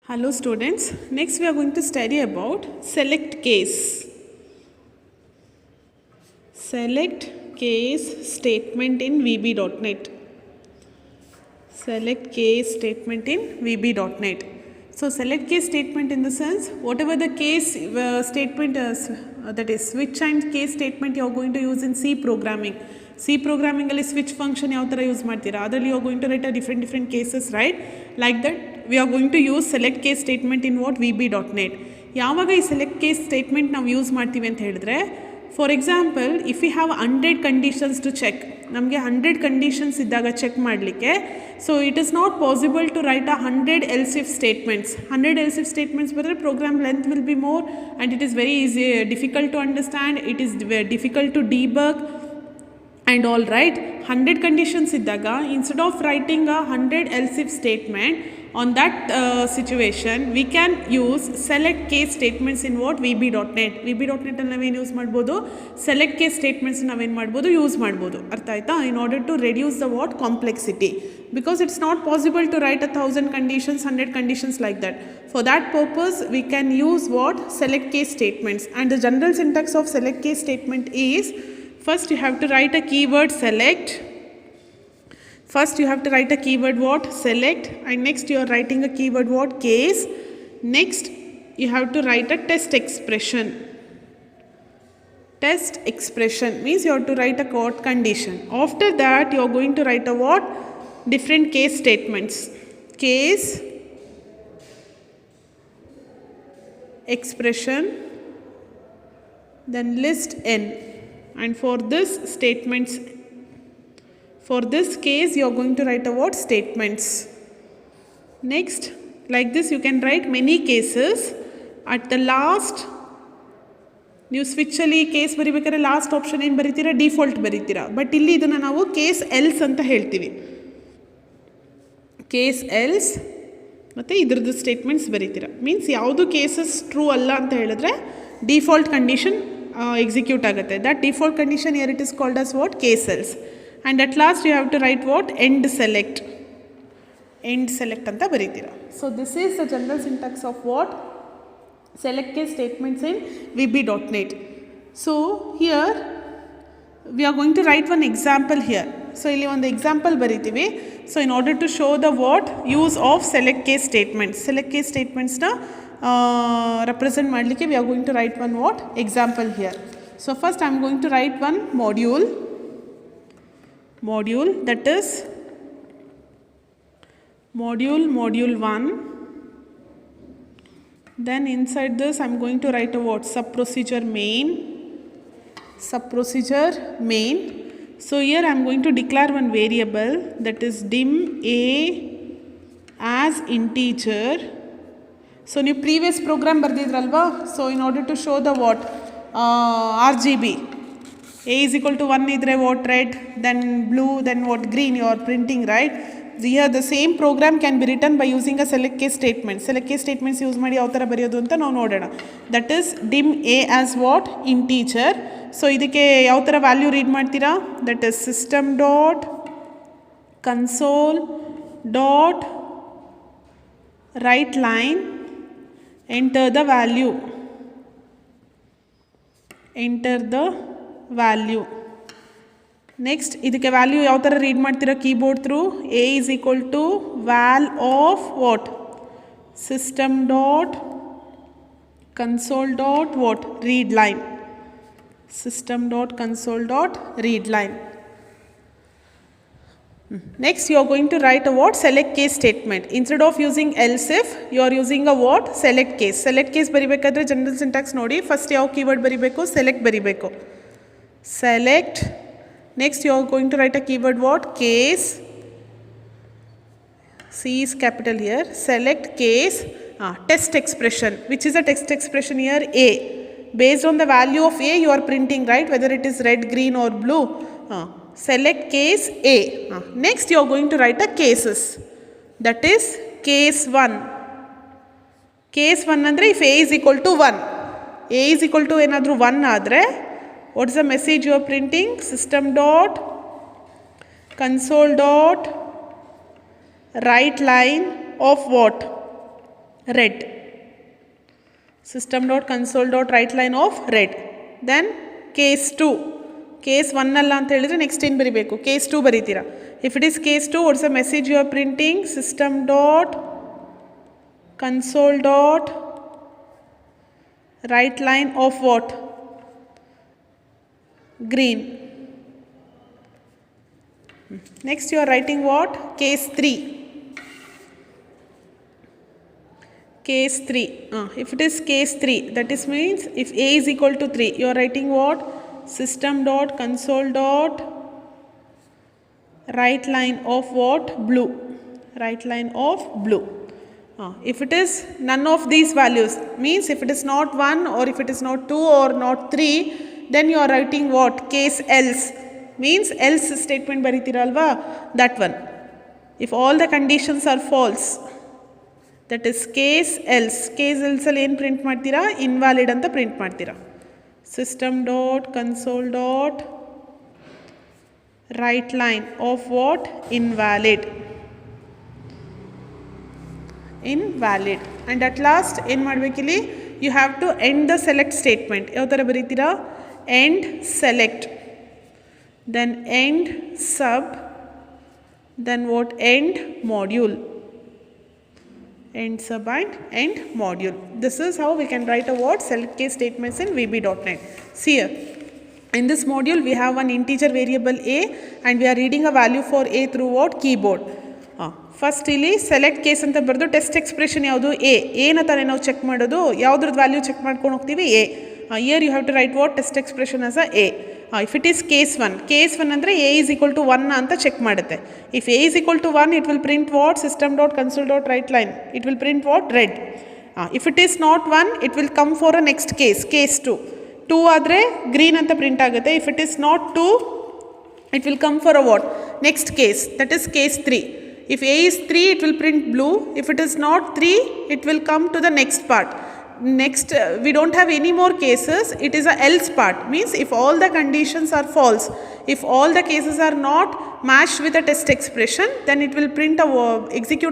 Hello students, next we are going to study about select case. Select case statement in VB.NET. Select case statement in VB.NET. So select case statement in the sense whatever the case statement is, that is switch and case statement you are going to use in C programming. C programming ಅಲ್ಲಿ switch function ಯಾವ ಥರ use ಮಾಡ್ತೀರಾ ಅದರಲ್ಲಿ you are going to write a different cases, right? Like that we are going to use select case statement in what VB.NET. ಯಾವಾಗ ಈ select case statement ನಾವು use ಮಾಡ್ತೀವಿ ಅಂತ ಹೇಳಿದ್ರೆ for example if you have 100 conditions to check, ನಮಗೆ 100 conditions ಇದ್ದಾಗ check ಮಾಡಲಿಕ್ಕೆ, so it is not possible to write a 100 else if statements. 100 else if statements ಬರೆದ್ರೆ program length will be more and it is very easy difficult to understand, it is difficult to debug and all, right? 100 conditions iddaga instead of writing a 100 else if statement on that situation we can use select case statements in what VB.NET. VB.NET ಅಲ್ಲಿ ನಾವೇನು use ಮಾಡ್ಬೋದು, select case statements ನಾವೇನು ಮಾಡ್ಬೋದು, use ಮಾಡ್ಬೋದು. ಅರ್ಥ ಆಯ್ತಾ? in order to reduce the what complexity, because it's not possible to write 1000 conditions, 100 conditions like that. For that purpose we can use what, select case statements. And the general syntax of select case statement is, first you have to write a keyword select. First you have to write a keyword what, select, and next you are writing a keyword what, case. Next you have to write a test expression. Test expression means you have to write a what, condition. After that you are going to write a what, different case statements. Case, expression, then list n. And for this statements, for this case you are going to write a what, statements. Next, like this you can write many cases. At the last ನೀವು ಸ್ವಿಚ್ಚಲ್ಲಿ case ಬರಿಬೇಕಾದ್ರೆ last option ಏನು ಬರಿತೀರಾ, default ಬರಿತೀರಾ. But ಇಲ್ಲಿ ಇದನ್ನು ನಾವು case else ಅಂತ ಹೇಳ್ತೀವಿ. Case else ಮತ್ತು ಇದ್ರದ್ದು statements ಬರಿತೀರಾ. Means ಯಾವುದು ಕೇಸಸ್ ಟ್ರೂ ಅಲ್ಲ ಅಂತ ಹೇಳಿದ್ರೆ ಡಿಫಾಲ್ಟ್ ಕಂಡೀಷನ್ execute ಆಗುತ್ತೆ. That default condition here it is called as what, case else. And at last you have to write what, end select. End select ಅಂತ ಬರೀತೀರಾ. So this is the general syntax of what, select case statements in VB.NET. So here we are going to write one example here. So ಇಲ್ಲಿ ಒಂದು example ಬರೀತೀವಿ. So in order to show the what, use of select case statements. Select case statements ನ represent ಮಾಡಲಿಕ್ಕೆ we are going to write one what, example here. So first I am going to write one module that is module 1. Then inside this I am going to write a what, sub procedure main. So here I am going to declare one variable that is dim a as integer. So ನೀವು previous program ಬರೆದಿದ್ರಲ್ವಾ, so in order to show the what, RGB a is equal to 1 ಇದ್ರೆ what, red, then blue, then what, green, you are printing, right? Here the same program can be written by using a select case statement. Select case statements use ಮಾಡಿ ಯಾವ ಥರ ಬರೆಯೋದು ಅಂತ ನಾವು ನೋಡೋಣ. That is dim a as what, integer. ಸೊ ಇದಕ್ಕೆ ಯಾವ ಥರ ವ್ಯಾಲ್ಯೂ ರೀಡ್ ಮಾಡ್ತೀರಾ, that is system dot console dot write line, enter the value. Next ಇದಕ್ಕೆ ವ್ಯಾಲ್ಯೂ ಯಾವ ಥರ ರೀಡ್ ಮಾಡ್ತೀರಾ keyboard through, a is equal to val of what, system dot console dot what, read line. System dot console dot read line. Next you are going to write a what, select case statement. Instead of using else if you are using a what, select case. Select case ಬರಿಬೇಕಾದ್ರೆ general syntax ನೋಡಿ, first ಯಾವ keyword ಬರಿಬೇಕು, select ಬರಿಬೇಕು, select. Next you are going to write a keyword what, case. C is capital here. Select case, test expression. Which is a test expression here, a. Based on the value of a you are printing, right, whether it is red, green or blue. Select case a. Next you are going to write a cases, that is case 1. Case 1 ಅಂದರೆ if a is equal to 1, a is equal to ಏನಾದರೂ 1 ಆದರೆ what is the message you are printing, system dot console dot write line of what, red. System dot console dot write line of red. Then case 2. Case 1 ಅಲ್ಲ ಅಂತ ಹೇಳಿದ್ರೆ next ಏನು ಬರೀಬೇಕು, case 2 ಬರೀತೀರಾ. If it is case 2, what's a message you are printing? System dot console dot write line of what? Green. Next you are writing what? Case 3. Case 3. If it is case 3, that is means if a is equal to 3, you are writing what? System dot console dot write line of what? Blue. Write line of blue. If it is none of these values, means if it is not 1 or if it is not 2 or not 3, then you are writing what? Case else. Means else statement baritiralva, that one. If all the conditions are false, that is case else. Case else ಅಲ್ಲಿ ಏನು print ಮಾಡ್ತೀರಾ? Invalid ಅಂತ print ಮಾಡ್ತೀರಾ. System dot console dot write line of what? Invalid. invalid. And at last ಏನು ಮಾಡಬೇಕಿಲ್ಲಿ? you have to end the select statement. ಯಾವ ಥರ ಬರೀತೀರಾ? end select, then end sub, then what? end module. End sub and end module. This is how we can write a what? Select case statements in VB.NET. See here. In this module we have one integer variable a and we are reading a value for a through what? Keyboard. First ಇಲ್ಲಿ select case ಅಂತ ಬರೆದು test expression ಯಾವುದು? ಎನ ತಾನೇ ನಾವು check ಮಾಡೋದು. ಯಾವುದ್ರದ್ದು value check ಮಾಡ್ಕೊಂಡು ಹೋಗ್ತೀವಿ? A. Here you have to write what? Test expression as a a. If it is case 1, case 1 ಅಂದರೆ ಎ ಈಸ್ ಈಕ್ವಲ್ ಟು 1 ಅಂತ ಚೆಕ್ ಮಾಡುತ್ತೆ. If a is equal to 1, it will print what? System dot console dot write line, it will print what? Red. If it is not 1, it will come for a next case, case 2. 2 ಆದರೆ green ಅಂತ print ಆಗುತ್ತೆ. If it is not 2, it will come for a what? Next case, that is case 3. If a is 3, it will print blue. If it is not 3, it will come to the next part. Next, we don't have any more cases. It is a else part. Means if all the conditions are false, if all the cases are not matched with a test expression, then it will print a execute